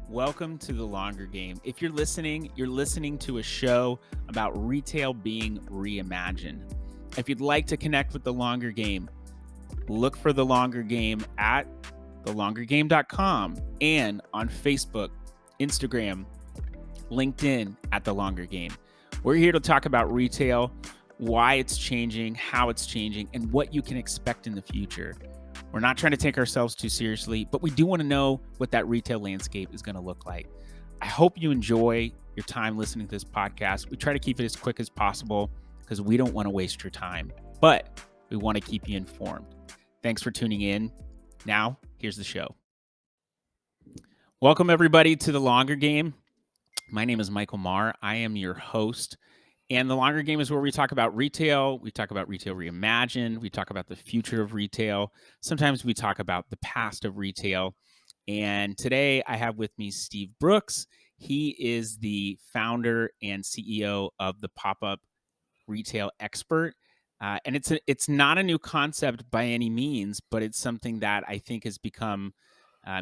Welcome to The Longer Game. If you're listening to a show about retail being reimagined. If you'd like to connect with The Longer Game, look for The Longer Game at thelongergame.com and on Facebook, Instagram, LinkedIn at The Longer Game. We're here to talk about retail, why it's changing, how it's changing, and what you can expect in the future. We're not trying to take ourselves too seriously, but we do want to know what that retail landscape is going to look like. I hope you enjoy your time listening to this podcast. We try to keep it as quick as possible because we don't want to waste your time, but we want to keep you informed. Thanks for tuning in. Now, here's the show. Welcome, everybody, to The Longer Game. My name is Michael Maher. I am your host. And The Longer Game is where we talk about retail. We talk about retail reimagined. We talk about the future of retail. Sometimes we talk about the past of retail. And today I have with me Steve Brooks. He is the founder and CEO of the Pop-Up Retail Expert. And it's not a new concept by any means, but it's something that I think has become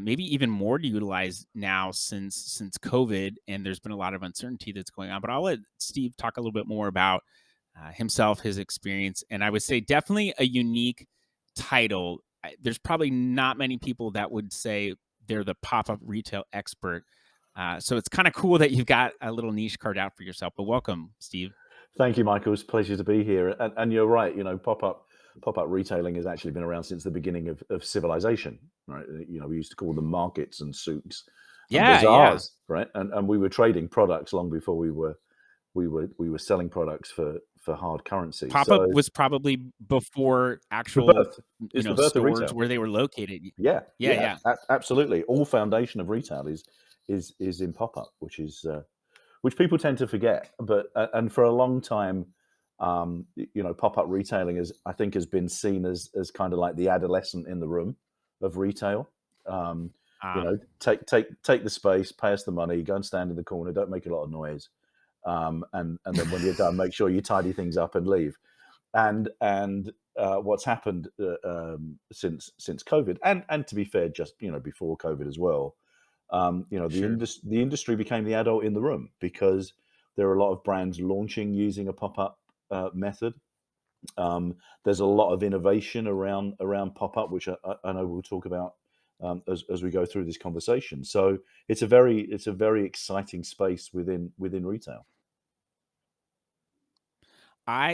maybe even more to utilize now since COVID, and there's been a lot of uncertainty that's going on. But I'll let Steve talk a little bit more about himself, his experience, and I would say definitely a unique title. There's probably not many people that would say they're the pop-up retail expert. So it's kind of cool that you've got a little niche carved out for yourself. But welcome, Steve. Thank you, Michael. It's a pleasure to be here. And you're right. Pop-up retailing has actually been around since the beginning of civilization, right? We used to call them markets and souks and bazaars, right? And we were trading products long before we were selling products for hard currency. Pop-up was probably before actual the birth of stores retail. where they were located. Yeah. Absolutely. All foundation of retail is in pop-up, which people tend to forget. But and for a long time, pop-up retailing has been seen as kind of like the adolescent in the room of retail. Take the space, pay us the money, go and stand in the corner, don't make a lot of noise, and then when you're done, make sure you tidy things up and leave. And what's happened since COVID, and to be fair, just before COVID as well. The industry became the adult in the room because there are a lot of brands launching using a pop-up method. There's a lot of innovation around pop-up, which I know we'll talk about as we go through this conversation. So it's a very exciting space within retail.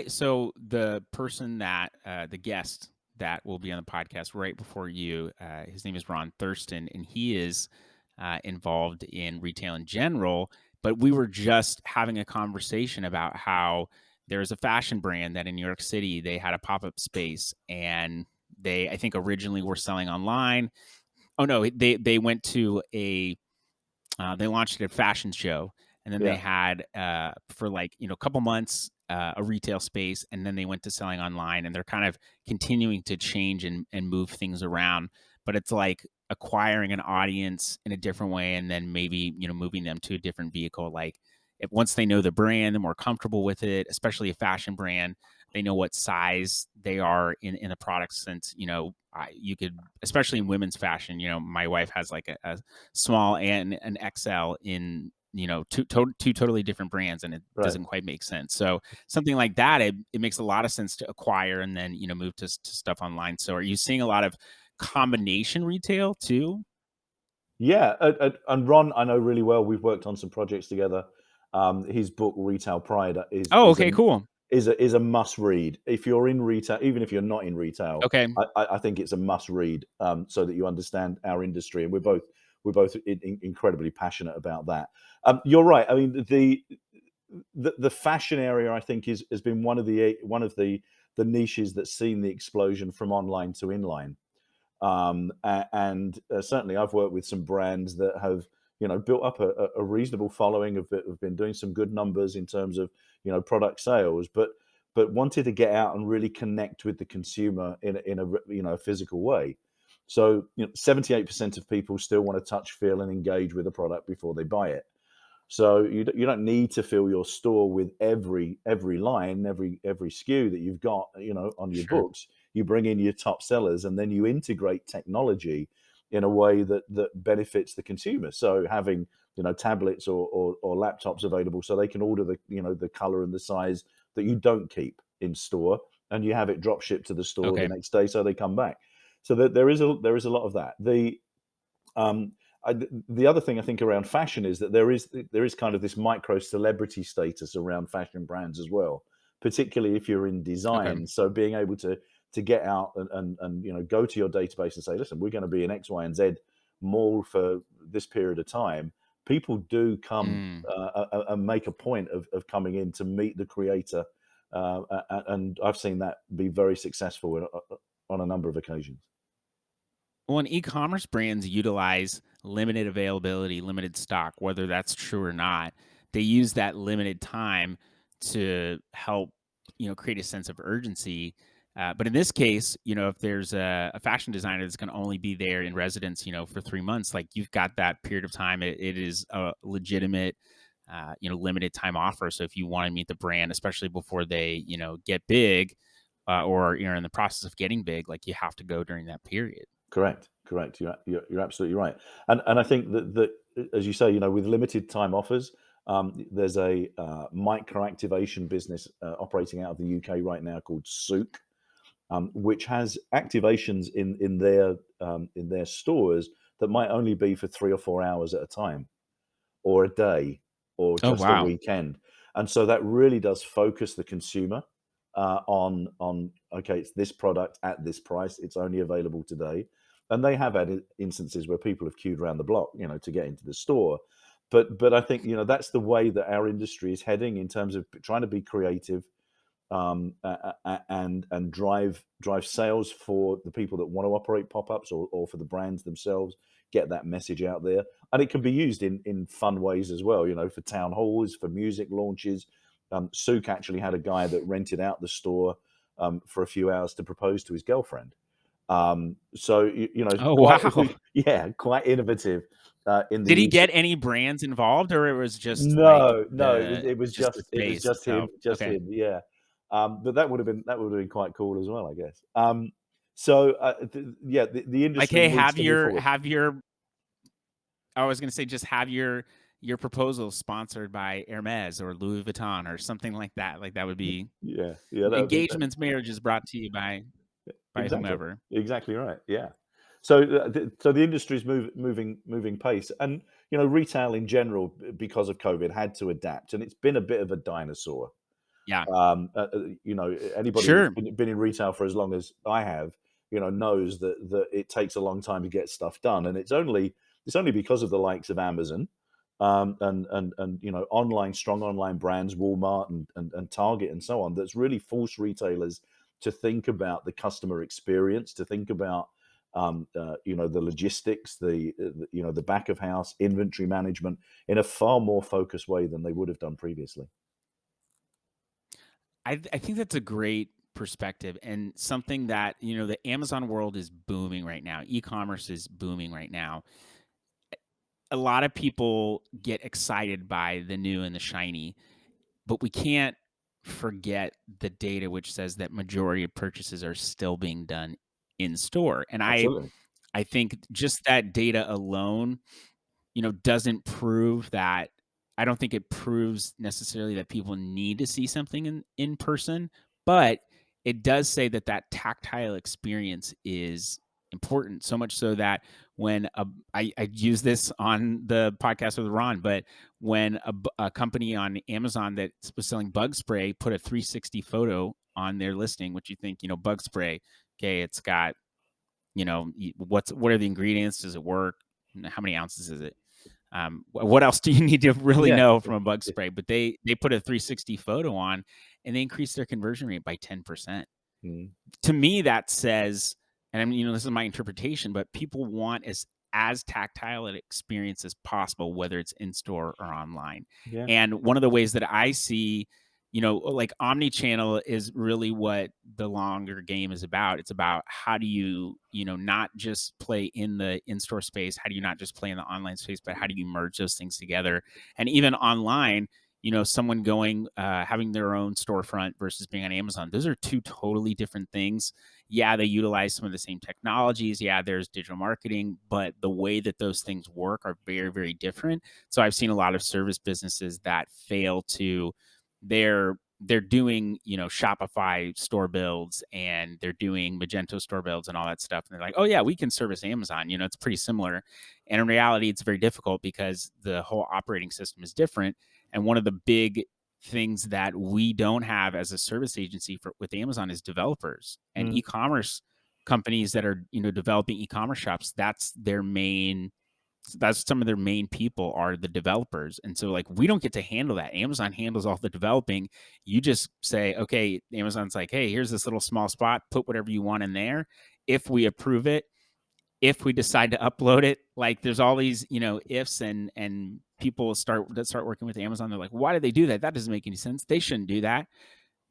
So the person that the guest that will be on the podcast right before you, his name is Ron Thurston, and he is involved in retail in general. But we were just having a conversation about how there's a fashion brand that in New York City, they had a pop-up space, and they, I think, originally were selling online. Oh no, they went to they launched at a fashion show, and then they had for a couple months a retail space, and then they went to selling online, and they're kind of continuing to change and move things around. But it's like acquiring an audience in a different way, and then maybe moving them to a different vehicle. Like once they know the brand, they're more comfortable with it, especially a fashion brand. They know what size they are in a product, since you could, especially in women's fashion. My wife has like a small and an XL in two totally different brands, and it doesn't quite make sense. So something like that, it makes a lot of sense to acquire and then move to stuff online. So are you seeing a lot of combination retail too? Yeah, and Ron, I know really well. We've worked on some projects together. His book Retail Pride cool. Is a must read if you're in retail, even if you're not in retail. Okay, I think it's a must read, so that you understand our industry, and we're both incredibly passionate about that. You're right. I mean, the fashion area, I think, has been one of the niches that's seen the explosion from online to inline. Certainly I've worked with some brands that have built up a reasonable following, have been doing some good numbers in terms of product sales, but wanted to get out and really connect with the consumer in a physical way. So 78% of people still want to touch, feel, and engage with a product before they buy it. So you don't need to fill your store with every line, every SKU that you've got on your books. You bring in your top sellers, and then you integrate technology in a way that benefits the consumer. So having tablets or laptops available so they can order the color and the size that you don't keep in store, and you have it drop shipped to the store the Okay. next day so they come back. So that there is a lot of that. Um, the other thing I think around fashion is that there is kind of this micro celebrity status around fashion brands as well, particularly if you're in Okay. design. So being able to get out and go to your database and say, listen, we're going to be in X, Y, and Z mall for this period of time. People do come Mm. and make a point of coming in to meet the creator, and I've seen that be very successful on a number of occasions. Well, and e-commerce brands utilize limited availability, limited stock, whether that's true or not. They use that limited time to help, create a sense of urgency. But in this case, if there's a fashion designer that's going to only be there in residence, for 3 months, like you've got that period of time. It is a legitimate, limited time offer. So if you want to meet the brand, especially before they, get big, or you're in the process of getting big, like you have to go during that period. Correct, correct. You're absolutely right. And I think that as you say, with limited time offers, there's a micro activation business operating out of the UK right now called Souk, which has activations in their stores that might only be for 3 or 4 hours at a time, or a day, or Oh, just a wow. weekend. And so that really does focus the consumer on okay, it's this product at this price. It's only available today. And they have had instances where people have queued around the block, to get into the store. But I think that's the way that our industry is heading in terms of trying to be creative, and drive sales for the people that want to operate pop-ups, or for the brands themselves, get that message out there. And it can be used in fun ways as well, for town halls, for music launches. Souk actually had a guy that rented out the store for a few hours to propose to his girlfriend. So it's Oh, quite wow. yeah, quite innovative in the Did he use. get any brands involved, or it was just like No, no, the it was space just itself? Okay. him, yeah. But that would have been quite cool as well, I guess. So, yeah, the Like, industry hey, needs to move forward. have your I was gonna say just have your proposal sponsored by Hermes or Louis Vuitton or something like that. Like, that would be Yeah, yeah, that would be engagements, marriages brought to you by exactly, whomever. exactly right. Yeah. So, the industry's moving pace, and retail in general, because of COVID, had to adapt, and it's been a bit of a dinosaur. Yeah. Anybody that's Sure. been in retail for as long as I have, knows that it takes a long time to get stuff done, and it's only because of the likes of Amazon, and strong online brands, Walmart and Target and so on, that's really forced retailers to think about the customer experience, to think about the logistics, the back of house inventory management in a far more focused way than they would have done previously. I think that's a great perspective and something that, the Amazon world is booming right now. E-commerce is booming right now. A lot of people get excited by the new and the shiny, but we can't forget the data which says that majority of purchases are still being done in store. And Absolutely. I think just that data alone, doesn't prove that. I don't think it proves necessarily that people need to see something in person, but it does say that that tactile experience is important. So much so that when I use this on the podcast with Ron, but when a company on Amazon that was selling bug spray put a 360 photo on their listing, which you think, bug spray, okay, it's got, what are the ingredients? Does it work? How many ounces is it? What else do you need to really Yeah. know from a bug spray? But they put a 360 photo on, and they increased their conversion rate by 10%. Mm. To me, that says, and I mean, this is my interpretation, but people want as tactile an experience as possible, whether it's in store or online. Yeah. And one of the ways that I see, like omni-channel is really what the longer game is about. It's about how do you, not just play in the in-store space, how do you not just play in the online space, but how do you merge those things together? And even online, someone going, having their own storefront versus being on Amazon. Those are two totally different things. Yeah, they utilize some of the same technologies. Yeah, there's digital marketing, but the way that those things work are very, very different. So I've seen a lot of service businesses that fail to they're doing, Shopify store builds, and they're doing Magento store builds and all that stuff. And they're like, oh yeah, we can service Amazon. It's pretty similar. And in reality, it's very difficult because the whole operating system is different. And one of the big things that we don't have as a service agency with Amazon is developers and Mm. e-commerce companies that are, developing e-commerce shops. That's some of their main people are the developers. And so like we don't get to handle that. Amazon handles all the developing. You just say, okay, Amazon's like, hey, here's this little small spot, put whatever you want in there. If we approve it, if we decide to upload it, like there's all these, ifs, and people start working with Amazon. They're like, why do they do that? That doesn't make any sense. They shouldn't do that.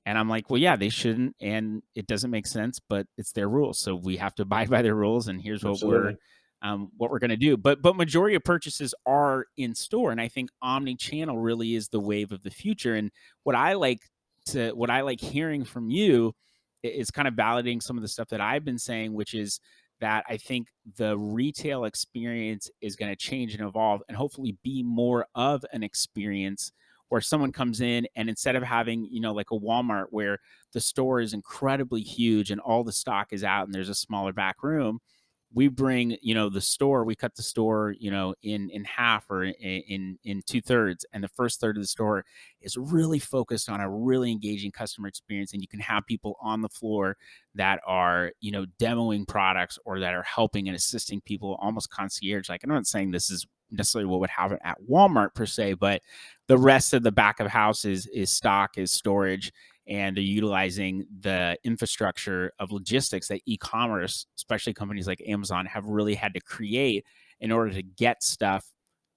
And I'm like, well, yeah, they shouldn't, and it doesn't make sense, but it's their rules, so we have to abide by their rules. And here's Absolutely. what we're going to do. But majority of purchases are in store, and I think omni-channel really is the wave of the future. And what I like hearing from you is kind of validating some of the stuff that I've been saying, which is that I think the retail experience is going to change and evolve, and hopefully be more of an experience where someone comes in, and instead of having, like a Walmart where the store is incredibly huge and all the stock is out and there's a smaller back room, we bring, we cut the store, in half, or in two-thirds. And the first third of the store is really focused on a really engaging customer experience. And you can have people on the floor that are, demoing products, or that are helping and assisting people, almost concierge. Like, I'm not saying this is necessarily what would happen at Walmart per se, but the rest of the back of house is stock, is storage, and they're utilizing the infrastructure of logistics that e-commerce, especially companies like Amazon, have really had to create in order to get stuff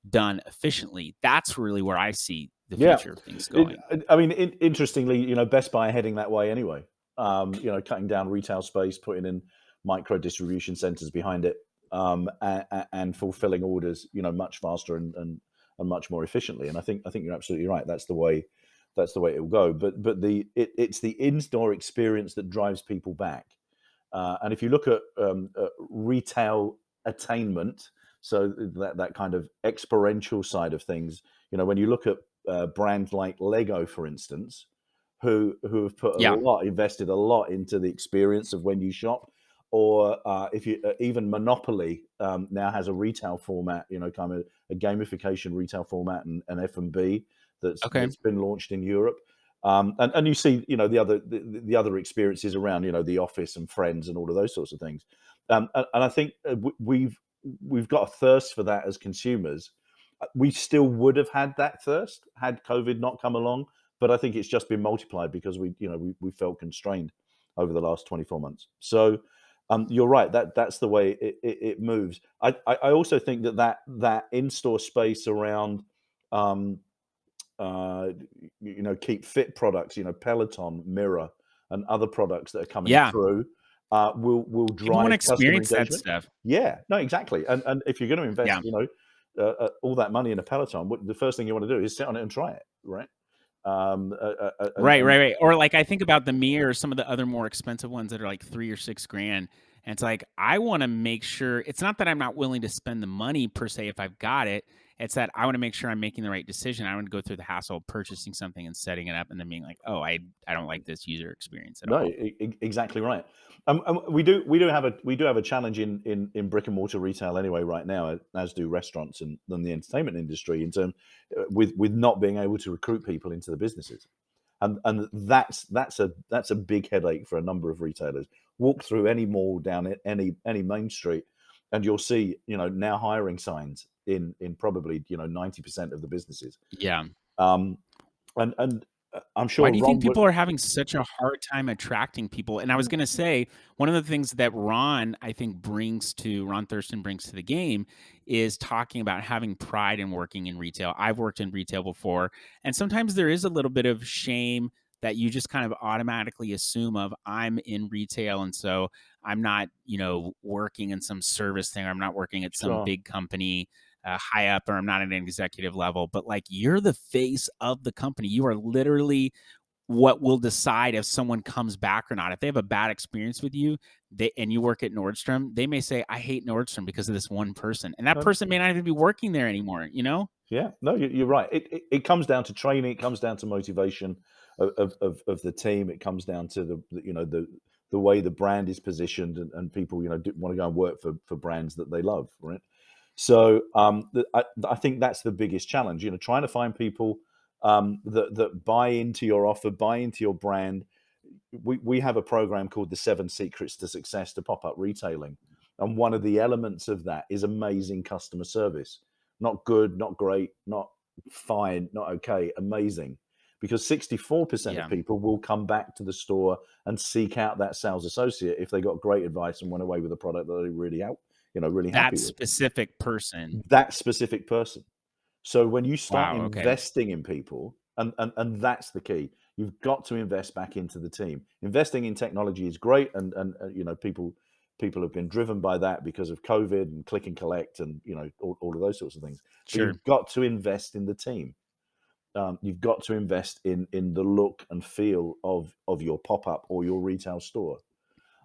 done efficiently. That's really where I see the Yeah. future of things going. I mean, interestingly, Best Buy are heading that way anyway. Cutting down retail space, putting in micro distribution centers behind it, and fulfilling orders, much faster and much more efficiently. And I think you're absolutely right. That's the way it will go. But it's the in-store experience that drives people back. And if you look at retail attainment, so that kind of experiential side of things, when you look at brands like Lego, for instance, who have Yeah. invested a lot into the experience of when you shop, or if you even Monopoly now has a retail format, kind of a gamification retail format, and F&B Okay. that's been launched in Europe. And you see, the other experiences around, the office and friends and all of those sorts of things. And I think we've got a thirst for that as consumers. We still would have had that thirst had COVID not come along, but I think it's just been multiplied because we felt constrained over the last 24 months. So you're right, that's the way it moves. I also think that in-store space around um, uh, keep fit products, Peloton, Mirror, and other products that are coming Yeah. through, will People want to drive customer experience that engagement. stuff. Yeah, no, exactly. And if you're going to invest, Yeah. all that money in a Peloton, the first thing you want to do is sit on it and try it, right? Right, And right, right. Or like I think about the Mir, or some of the other more expensive ones that are like 3 or 6 grand. And it's like I want to make sure, it's not that I'm not willing to spend the money per se if I've got it. It's that I want to make sure I'm making the right decision. I want to go through the hassle of purchasing something and setting it up, and then being like, oh, I don't like this user experience at No, all. exactly right. And we do have a challenge in brick and mortar retail anyway right now, as do restaurants and the entertainment industry, in terms with not being able to recruit people into the businesses. And that's a big headache for a number of retailers. Walk through any mall down it, any main street, and you'll see, now hiring signs in probably, 90% of the businesses. Yeah. Um, and I'm Why sure do you think Ron would. people are having such a hard time attracting people? And I was gonna say, one of the things that Ron Thurston brings to the game is talking about having pride in working in retail. I've worked in retail before, and sometimes there is a little bit of shame that you just kind of automatically assume of, I'm in retail, and so I'm not, working in some service thing, or I'm not working at some Sure. big company high up, or I'm not at an executive level. But like, you're the face of the company. You are literally what will decide if someone comes back or not. If they have a bad experience with you, and you work at Nordstrom, they may say, "I hate Nordstrom because of this one person," and that No, person may not even be working there anymore. You know? yeah, no, you're right. It comes down to training. It comes down to motivation of the team. It comes down to the way the brand is positioned, and people want to go and work for brands that they love, right? So I think that's the biggest challenge. Trying to find people that buy into your offer, buy into your brand. We have a program called the 7 Secrets to Success to Pop-Up Retailing, and one of the elements of that is amazing customer service. Not good, not great, not fine, not okay, amazing. Because 64% of Yeah. people will come back to the store and seek out that sales associate if they got great advice and went away with a product that they really That happy with. specific person. That specific person. So when you start Wow, okay. investing in people, and that's the key, you've got to invest back into the team. Investing in technology is great, and people have been driven by that because of COVID and click and collect, and all of those sorts of things. But Sure. you've got to invest in the team. You've got to invest in the look and feel of your pop up or your retail store,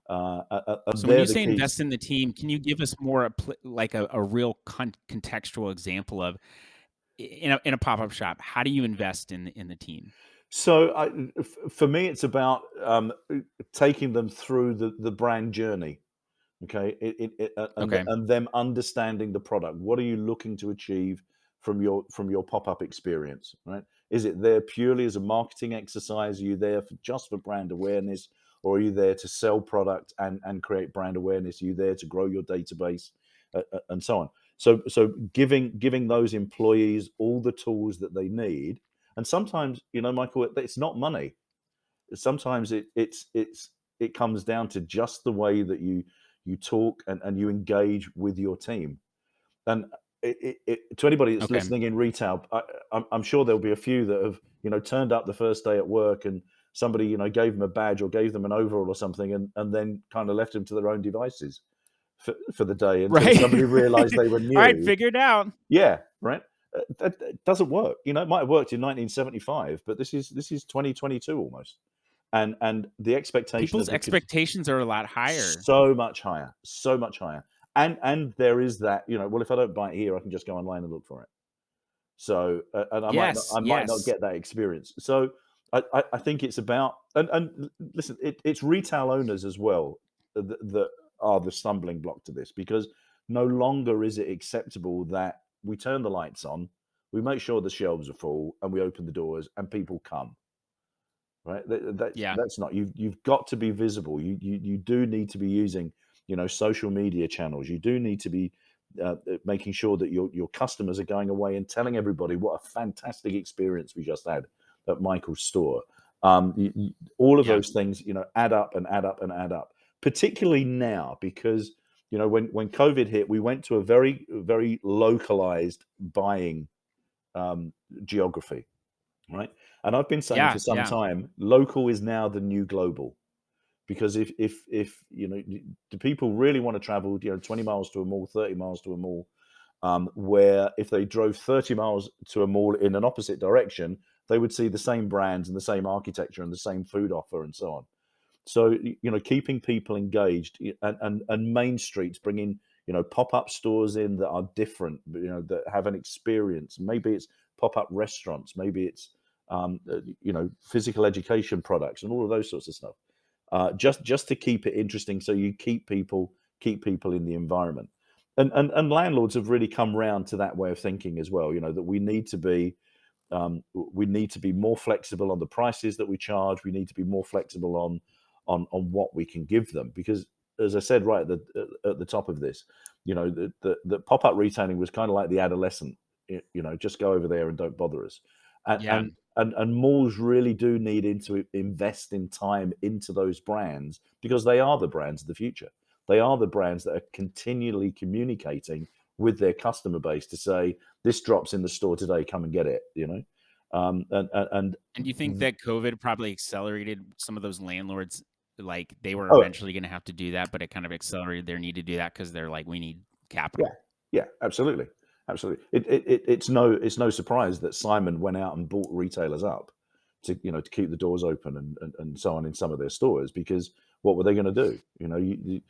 and So when they're you the say keys. invest in the team, can you give us more like a real contextual example of in a pop-up shop, how do you invest in the team? So for me, it's about taking them through the brand journey. Okay, Okay. and them understanding the product. What are you looking to achieve from your pop up experience? Right? Is it there purely as a marketing exercise? Are you there just for brand awareness, or are you there to sell product and create brand awareness? Are you there to grow your database, and so on? So giving those employees all the tools that they need, and sometimes Michael, it's not money. Sometimes it comes down to just the way that you talk and you engage with your team. And to anybody that's Okay. listening in retail, I'm sure there'll be a few that have turned up the first day at work, and somebody gave them a badge or gave them an overall or something, and then kind of left them to their own devices for the day until Right. somebody realized they were All right, new. figured out. Yeah, right. That doesn't work. It might have worked in 1975, but this is 2022 almost, and the expectation People's of the kids expectations are a lot higher. so much higher, so much higher. And there is that, well, if I don't buy it here, I can just go online and look for it. So, and Yes, I might not yes. get that experience. So, I think it's about, and listen, it's retail owners as well that are the stumbling block to this, because no longer is it acceptable that we turn the lights on, we make sure the shelves are full, and we open the doors and people come. Right? Yeah. That's not, you've got to be visible. You do need to be using, social media channels. You do need to be making sure that your customers are going away and telling everybody what a fantastic experience we just had at Michael's store. All of Yeah. those things, add up and add up and add up. Particularly now, because when COVID hit, we went to a very very localized buying geography, right? And I've been saying for Yeah, some yeah. time, local is now the new global. Because if do people really want to travel 20 miles to a mall, 30 miles to a mall, where if they drove 30 miles to a mall in an opposite direction, they would see the same brands and the same architecture and the same food offer and so on. So keeping people engaged, and main streets, bringing pop-up stores in that are different, that have an experience. Maybe it's pop-up restaurants, maybe it's physical education products and all of those sorts of stuff. Just to keep it interesting, so you keep people in the environment. And landlords have really come round to that way of thinking as well. That we need to be more flexible on the prices that we charge. We need to be more flexible on what we can give them, because, as I said right at the top of this, the pop-up retailing was kind of like the adolescent. Just go over there and don't bother us. and Yeah. and and malls really do need to invest in time into those brands, because they are the brands of the future. They are the brands that are continually communicating with their customer base to say, this drops in the store today, come and get it. And do you think that COVID probably accelerated some of those landlords, like, they were Oh, eventually gonna have to do that, but it kind of accelerated their need to do that because 'cause they're like, "We need yeah, capital." yeah, absolutely, absolutely. It's no surprise that Simon went out and bought retailers up, to keep the doors open and so on in some of their stores, because what were they going to do?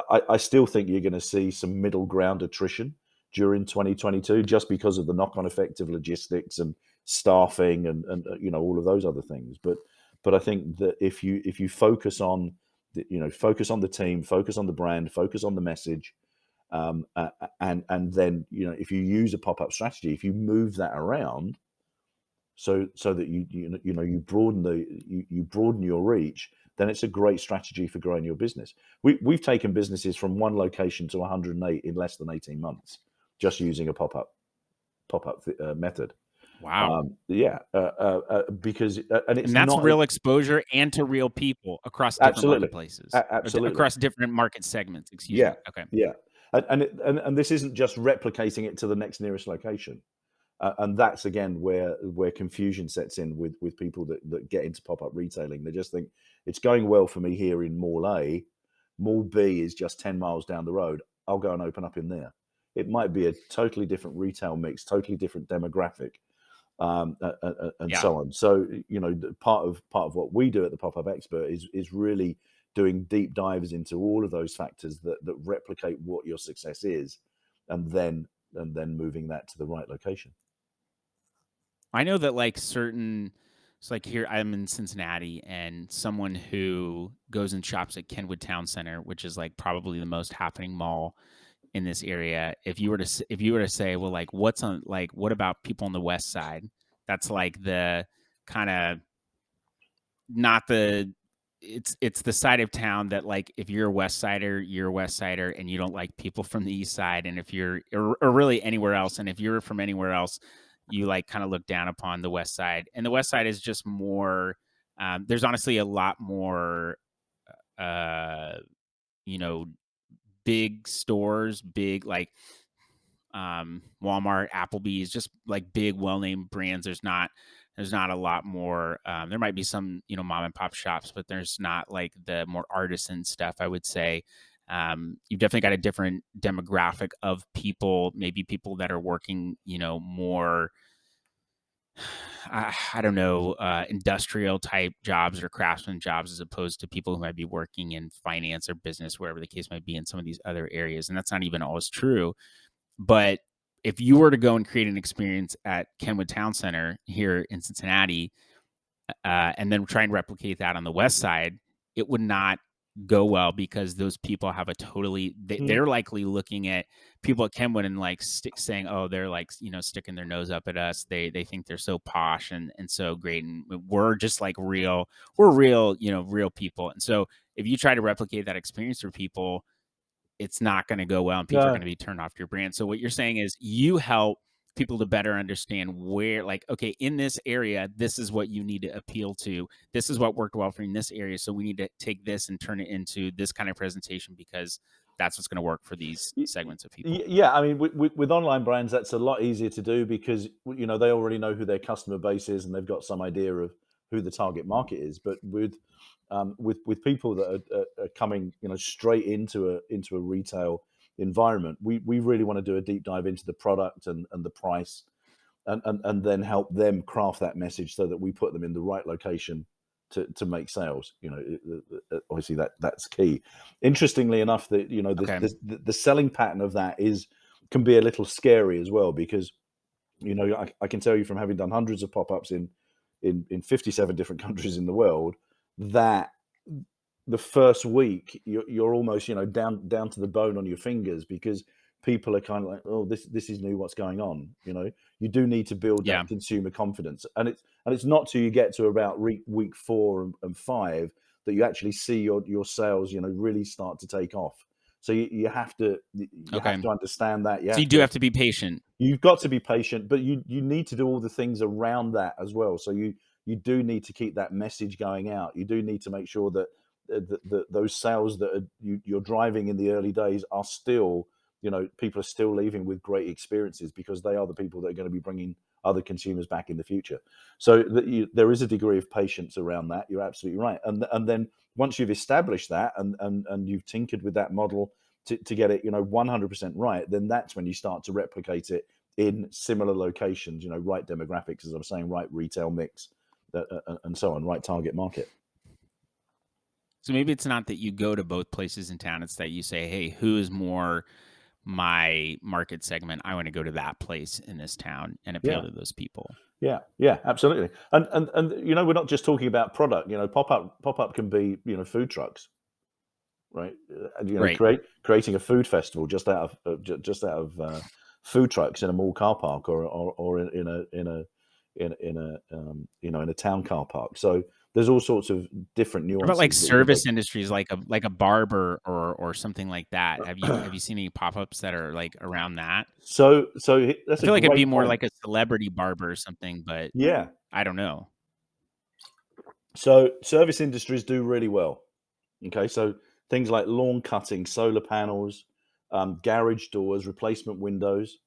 I still think you're going to see some middle ground attrition during 2022, just because of the knock-on effect of logistics and staffing and all of those other things. But I think that if you focus on focus on the team, focus on the brand, focus on the message, and then if you use a pop-up strategy, if you move that around so that you broaden your reach, then it's a great strategy for growing your business. We've taken businesses from one location to 108 in less than 18 months, just using a pop-up method. Wow. Because and it's And that's not real exposure and to real people across different absolutely, marketplaces or absolutely. across different market segments. Excuse Yeah, me. Okay. yeah, and this isn't just replicating it to the next nearest location, and that's again where confusion sets in with people that get into pop up retailing. They just think it's going well for me here in Mall A. Mall B is just 10 miles down the road. I'll go and open up in there. It might be a totally different retail mix, totally different demographic, and Yeah. so on. So part of what we do at the Pop Up Expert is really doing deep dives into all of those factors that replicate what your success is, and then moving that to the right location. I know that like certain it's like here I'm in Cincinnati and someone who goes and shops at Kenwood Town Center, which is like probably the most happening mall in this area. If you were to say, well, like what about people on the west side? That's like the kind of not the it's the side of town that like if you're a west sider, you're a west sider and you don't like people from the east side. And if you're or really anywhere else, and if you're from anywhere else, you like kind of look down upon the west side. And the west side is just more there's honestly a lot more uh you know big stores, big like Walmart, Applebee's, just like big, well-named brands. There's not a lot more. There might be some, mom and pop shops, but there's not like the more artisan stuff, I would say. You've definitely got a different demographic of people, maybe people that are working, more, I don't know, industrial type jobs or craftsman jobs as opposed to people who might be working in finance or business, wherever the case might be in some of these other areas. And that's not even always true. But if you were to go and create an experience at Kenwood Town Center here in Cincinnati, and then try and replicate that on the west side, it would not go well because those people have a totally Mhm. they're likely looking at people at Kenwood and like saying, oh, they're like sticking their nose up at us. They think they're so posh and so great, and we're just like we're real real people. And so if you try to replicate that experience for people, it's not going to go well and people are going No, to be turned off your brand. So what you're saying is you help people to better understand where like okay, in this area this is what you need to appeal to. This is what worked well for you in this area. So we need to take this and turn it into this kind of presentation because that's what's going to work for these segments of people. Yeah, I mean, with online brands, that's a lot easier to do because they already know who their customer base is and they've got some idea of who the target market is. But with people that are coming straight into a retail environment, we really want to do a deep dive into the product and the price, and then help them craft that message so that we put them in the right location to make sales. Obviously that's key. Interestingly enough, that Okay. the selling pattern of that can be a little scary as well, because I can tell you from having done hundreds of pop-ups in 57 different countries in the world, that the first week you're almost down to the bone on your fingers, because people are kind of like, oh, this is new, what's going on. You do need to build Yeah. that consumer confidence, and it's not till you get to about week 4 and 5 that you actually see your sales really start to take off. So you have to Okay. understand that. So you do have to be patient. You've got to be patient, but you need to do all the things around that as well. So you do need to keep that message going out. You do need to make sure that those sales that you're driving in the early days are still, people are still leaving with great experiences, because they are the people that are going to be bringing other consumers back in the future. So there is a degree of patience around that. You're absolutely right. And then once you've established that and you've tinkered with that model to get it 100% right, then that's when you start to replicate it in similar locations, right demographics, as I'm saying, right retail mix, and so on, right target market. So maybe it's not that you go to both places in town, it's that you say, "Hey, who is more my market segment? I wanna go to that place in this town and appeal Yeah, to those people." yeah, yeah, absolutely. And we're not just talking about product. Pop up can be food trucks, right? And Right. creating a food festival just out of food trucks in a mall car park, or in a town car park. So there's all sorts of different What about, like, nuances that you can take. service industries, like a barber or something like that? Have you seen any pop-ups that are, like, around that? That's I a feel like it'd be great more point. like a celebrity barber or something, but Yeah. I don't know. So service industries do really well. Okay, so things like lawn cutting, solar panels, garage doors, replacement windows,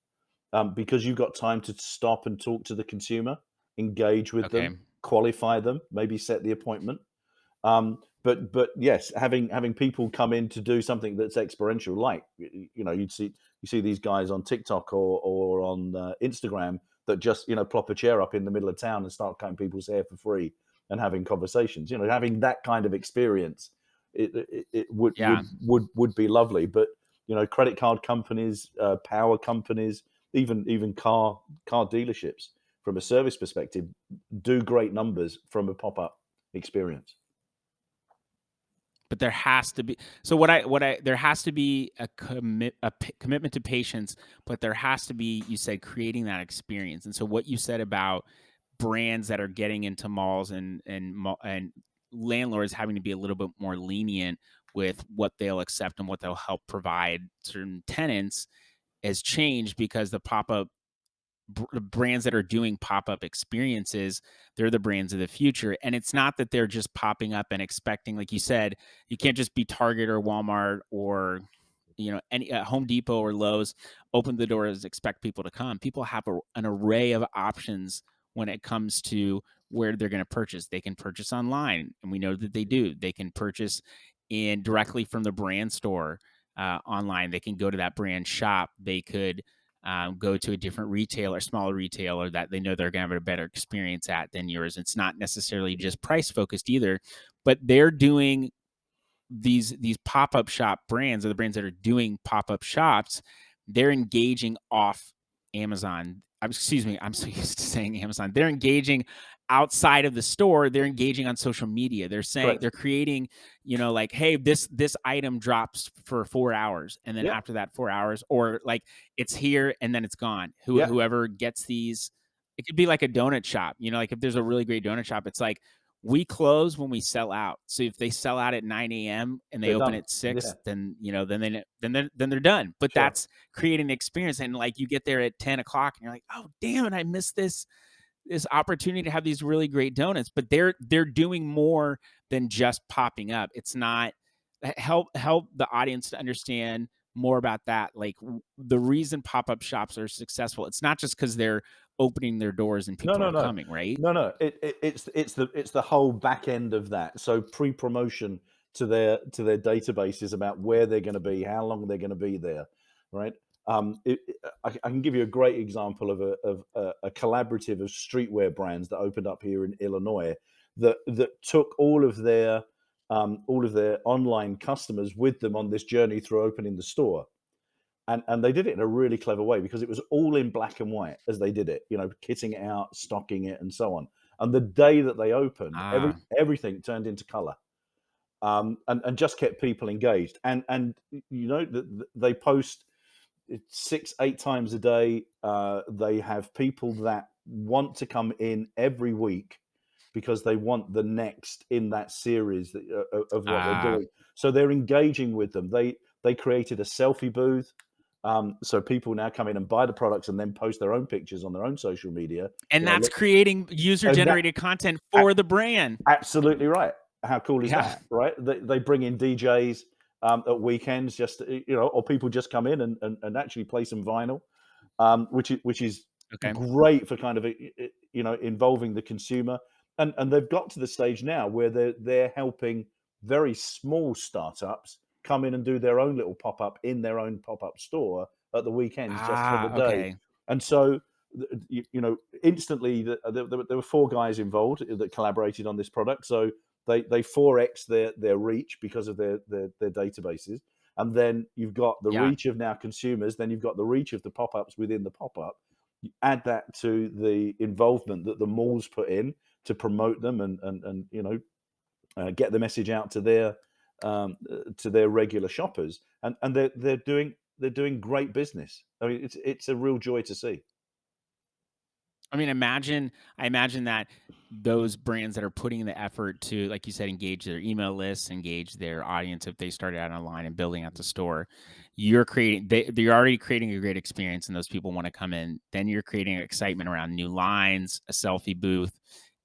because you've got time to stop and talk to the consumer, engage with Okay. them, qualify them, maybe set the appointment. But yes, having people come in to do something that's experiential, like you see these guys on TikTok or on Instagram that just plop a chair up in the middle of town and start cutting people's hair for free and having conversations. Having that kind of experience, it would Yeah. be lovely. But credit card companies, power companies, even car dealerships, from a service perspective, do great numbers from a pop up experience. But there has to be so what I there has to be commitment to patience, but there has to be, you said, creating that experience. And so what you said about brands that are getting into malls and landlords having to be a little bit more lenient with what they'll accept and what they'll help provide certain tenants has changed because the brands that are doing pop-up experiences, they're the brands of the future. And it's not that they're just popping up and expecting, like you said, you can't just be Target or Walmart or any Home Depot or Lowe's, open the doors, expect people to come. People have an array of options when it comes to where they're going to purchase. They can purchase online, and we know that they do. They can purchase in directly from the brand store online. They can go to that brand shop. They could go to a different retailer, smaller retailer that they know they're going to have a better experience at than yours. It's not necessarily just price focused either, but they're doing these pop-up shop brands, or the brands that are doing pop-up shops, they're engaging off Amazon. Excuse me, I'm so used to saying Amazon. They're engaging outside of the store, they're engaging on social media. They're saying Correct. they're creating, like, hey, this item drops for 4 hours, and then Yeah. after that 4 hours, or like it's here and then it's gone. Yeah. Whoever gets these, it could be like a donut shop. Like if there's a really great donut shop, it's like we close when we sell out. So if they sell out at 9 a.m. and they They're open done. at Yeah. 6, then they're done. But Sure. that's creating an experience. And like you get there at 10 o'clock and you're like, oh damn it, I missed this opportunity to have these really great donuts. But they're doing more than just popping up. It's not help the audience to understand more about that. Like the reason pop-up shops are successful, it's not just because they're opening their doors and No, people no, are no. coming, right? No. It's the whole back end of that. So pre-promotion to their databases about where they're going to be, how long they're going to be there, right? I can give you a great example of a collaborative of streetwear brands that opened up here in Illinois that took all of their online customers with them on this journey through opening the store. And they did it in a really clever way because it was all in black and white as they did it, kitting it out, stocking it, and so on. And the day that they opened, Ah, everything turned into color, and just kept people engaged. And they post 6, 8 times a day. They have people that want to come in every week because they want the next in that series of what they're ah. doing. So they're engaging with them. They created a selfie booth, so people now come in and buy the products and then post their own pictures on their own social media. And that's Look, creating and that user-generated content for the brand. absolutely right. How cool is Yeah. that, right? They bring in DJs at weekends, just or people just come in and actually play some vinyl, which is Okay. great for kind of involving the consumer. And they've got to the stage now where they're helping very small startups come in and do their own little pop up in their own pop up store at the weekends just for the day. Okay. And so instantly there were four guys involved that collaborated on this product, so they 4x their reach because of their databases. And then you've got the Yeah. reach of now consumers, then you've got the reach of the pop-ups within the pop-up. You add that to the involvement that the malls put in to promote them and get the message out to their regular shoppers, and they're doing great business. I mean, it's a real joy to see. I mean, I imagine that those brands that are putting the effort to, like you said, engage their email lists, engage their audience if they started out online and building out the store, they're already creating a great experience and those people want to come in. Then you're creating excitement around new lines, a selfie booth,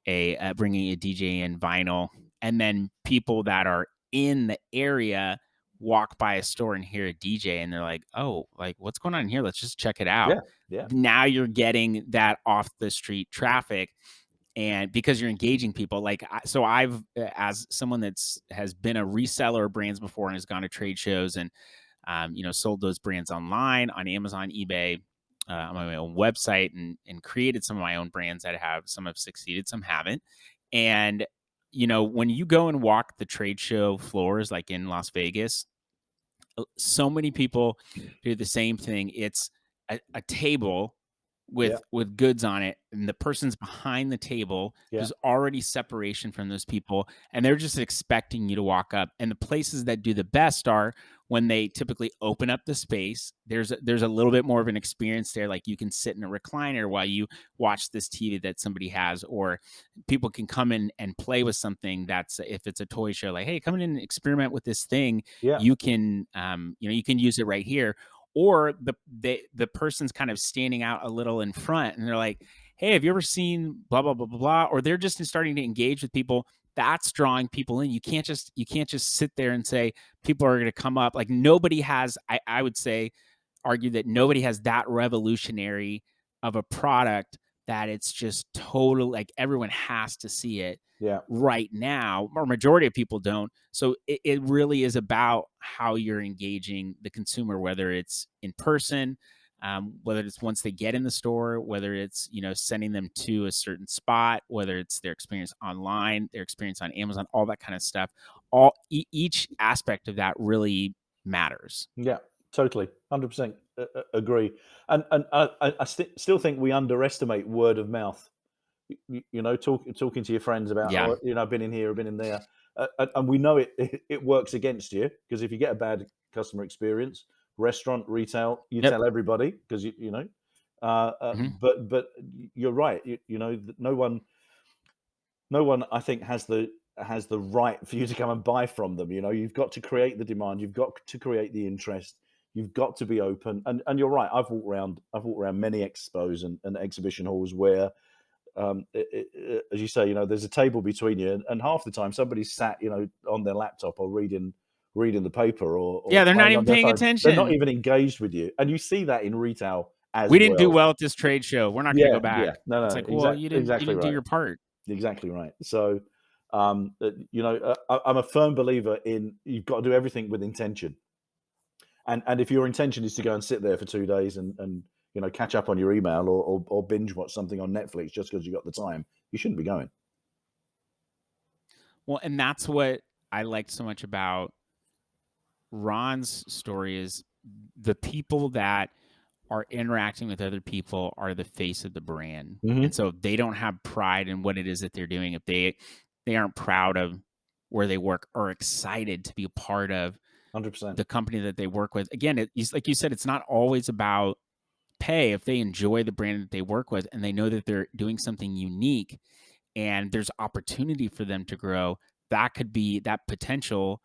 bringing a DJ in vinyl, and then people that are in the area walk by a store and hear a DJ and they're like, "Oh, like what's going on here? Let's just check it out." Yeah, yeah, Now you're getting that off the street traffic, and because you're engaging people, like so I've as someone that's has been a reseller of brands before and has gone to trade shows and sold those brands online on Amazon, eBay, on my own website, and created some of my own brands that have succeeded, some haven't. And when you go and walk the trade show floors, like in Las Vegas, so many people do the same thing. It's a table yeah, with goods on it, and the person's behind the table. yeah, There's already separation from those people, and they're just expecting you to walk up. And the places that do the best are when they typically open up the space. There's a little bit more of an experience there, like you can sit in a recliner while you watch this TV that somebody has, or people can come in and play with something. That's if it's a toy show, like, hey, come in and experiment with this thing. yeah, You can you can use it right here. Or the person's kind of standing out a little in front and they're like, hey, have you ever seen blah blah blah blah blah, or they're just starting to engage with people. That's drawing people in. You can't just sit there and say people are going to come up. Like nobody has, I would say, argue that nobody has that revolutionary of a product that it's just total, like everyone has to see it yeah, right now, or majority of people don't. So it really is about how you're engaging the consumer, whether it's in person, whether it's once they get in the store, whether it's sending them to a certain spot, whether it's their experience online, their experience on Amazon, all that kind of stuff. Each aspect of that really matters. yeah. Totally, 100% agree. And I still think we underestimate word of mouth. Talking to your friends about, Yeah. oh, I've been in here, I've been in there, and we know it works against you, because if you get a bad customer experience, restaurant, retail, you Yep. tell everybody, because Hmm. but you're right. No one I think has the right for you to come and buy from them. You've got to create the demand, you've got to create the interest, you've got to be open. And you're right. I've walked around many expos and exhibition halls where, as you say, there's a table between you, and half the time somebody's sat, on their laptop or reading the paper, or Yeah, they're not playing even on their paying phone. They're not attention. even engaged with you, and you see that in retail as We didn't do well. well at this trade show. We're not going to Yeah, go yeah, back. no, It's no, like, well, you exactly didn't do right, your part. exactly right. So, I'm a firm believer in, you've got to do everything with intention. And if your intention is to go and sit there for 2 days and catch up on your email, or binge watch something on Netflix just because you got the time, you shouldn't be going. Well, and that's what I liked so much about Ron's story is the people that are interacting with other people are the face of the brand. And Hmm. so if they don't have pride in what it is that they're doing, if they aren't proud of where they work or excited to be a part of 100%. the company that they work with. Again, it's like you said, it's not always about pay. If they enjoy the brand that they work with and they know that they're doing something unique and there's opportunity for them to grow, that potential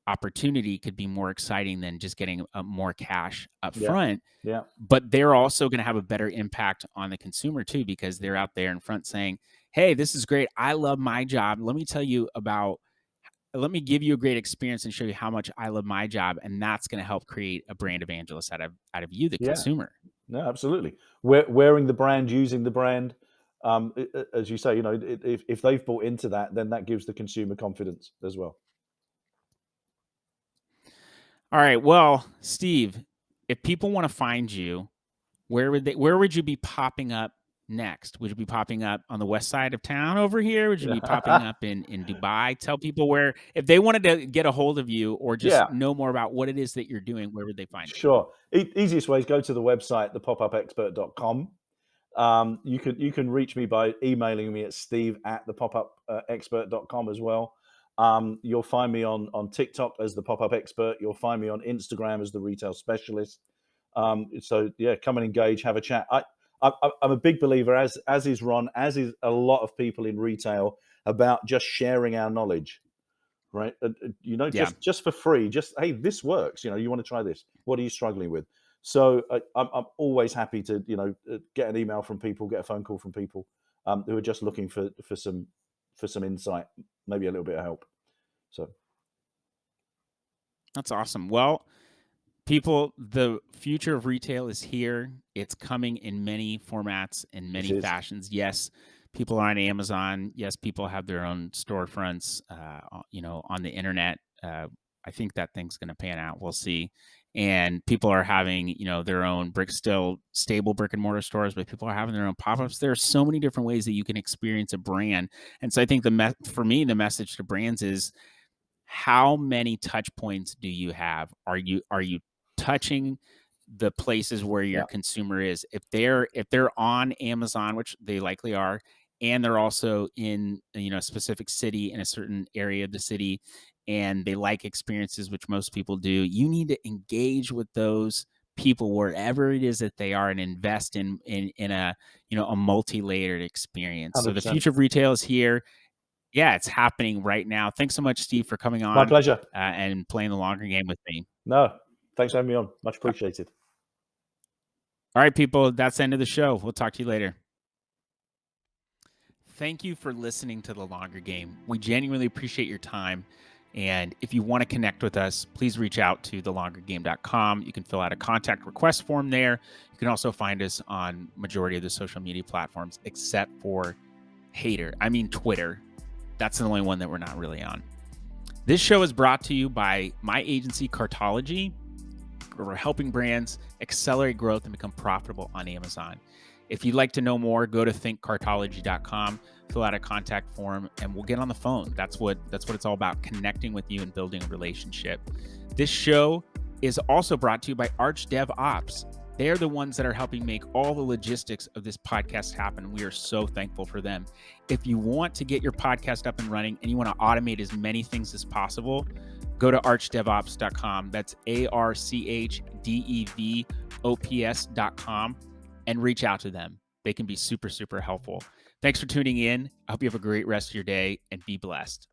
opportunity could be more exciting than just getting more cash up Yeah, front. yeah, But they're also going to have a better impact on the consumer too, because they're out there in front saying, hey, this is great, I love my job, let me give you a great experience and show you how much I love my job, and that's going to help create a brand evangelist out of you, the yeah. consumer. No, absolutely. Wearing the brand, using the brand, as you say, if they've bought into that, then that gives the consumer confidence as well. All right, well, Steve, if people want to find you, where would you be popping up next? Would you be popping up on the west side of town over here? Would you be popping up in Dubai? Tell people where, if they wanted to get a hold of you or just Yeah, know more about what it is that you're doing, where would they find you? sure. Easiest way is go to the website, thepopupexpert.com. You can reach me by emailing me at steve@thepopupexpert.com as well. You'll find me on TikTok as the pop-up expert. You'll find me on Instagram as the retail specialist. So yeah, come and engage, have a chat. I'm a big believer, as is Ron, as is a lot of people in retail, about just sharing our knowledge, right? Yeah. Just for free. Just, hey, this works. You want to try this. What are you struggling with? So I'm always happy to get an email from people, get a phone call from people who are just looking for some insight, maybe a little bit of help. So That's awesome. Well, people, the future of retail is here. It's coming in many formats and it many is. fashions. Yes, people are on Amazon. Yes, people have their own storefronts, on the internet. I think that thing's going to pan out. We'll see. And people are having, their own still stable brick and mortar stores, but people are having their own pop-ups. There are so many different ways that you can experience a brand. And so I think for me, the message to brands is, how many touch points do you have? Are you touching the places where your Yeah, consumer is? If they're on Amazon, which they likely are, and they're also in a specific city, in a certain area of the city, and they like experiences, which most people do, you need to engage with those people wherever it is that they are and invest in a multi-layered experience. So the 100%. future of retail is here. Yeah, it's happening right now. Thanks so much, Steve, for coming My on, pleasure. and playing the longer game with me. No, thanks for having me on. Much A appreciated. all right, people, that's the end of the show. We'll talk to you later. Thank you for listening to The Longer Game. We genuinely appreciate your time. And if you want to connect with us, please reach out to thelongergame.com. You can fill out a contact request form there. You can also find us on majority of the social media platforms, except for Twitter. That's the only one that we're not really on. This show is brought to you by my agency, Cartology. We're helping brands accelerate growth and become profitable on Amazon. If you'd like to know more, go to thinkcartology.com, fill out a contact form, and we'll get on the phone. That's what it's all about, connecting with you and building a relationship. This show is also brought to you by ArchDevOps. They are the ones that are helping make all the logistics of this podcast happen. We are so thankful for them. If you want to get your podcast up and running and you want to automate as many things as possible, go to archdevops.com. That's ArchDevops.com, and reach out to them. They can be super, super helpful. Thanks for tuning in. I hope you have a great rest of your day and be blessed.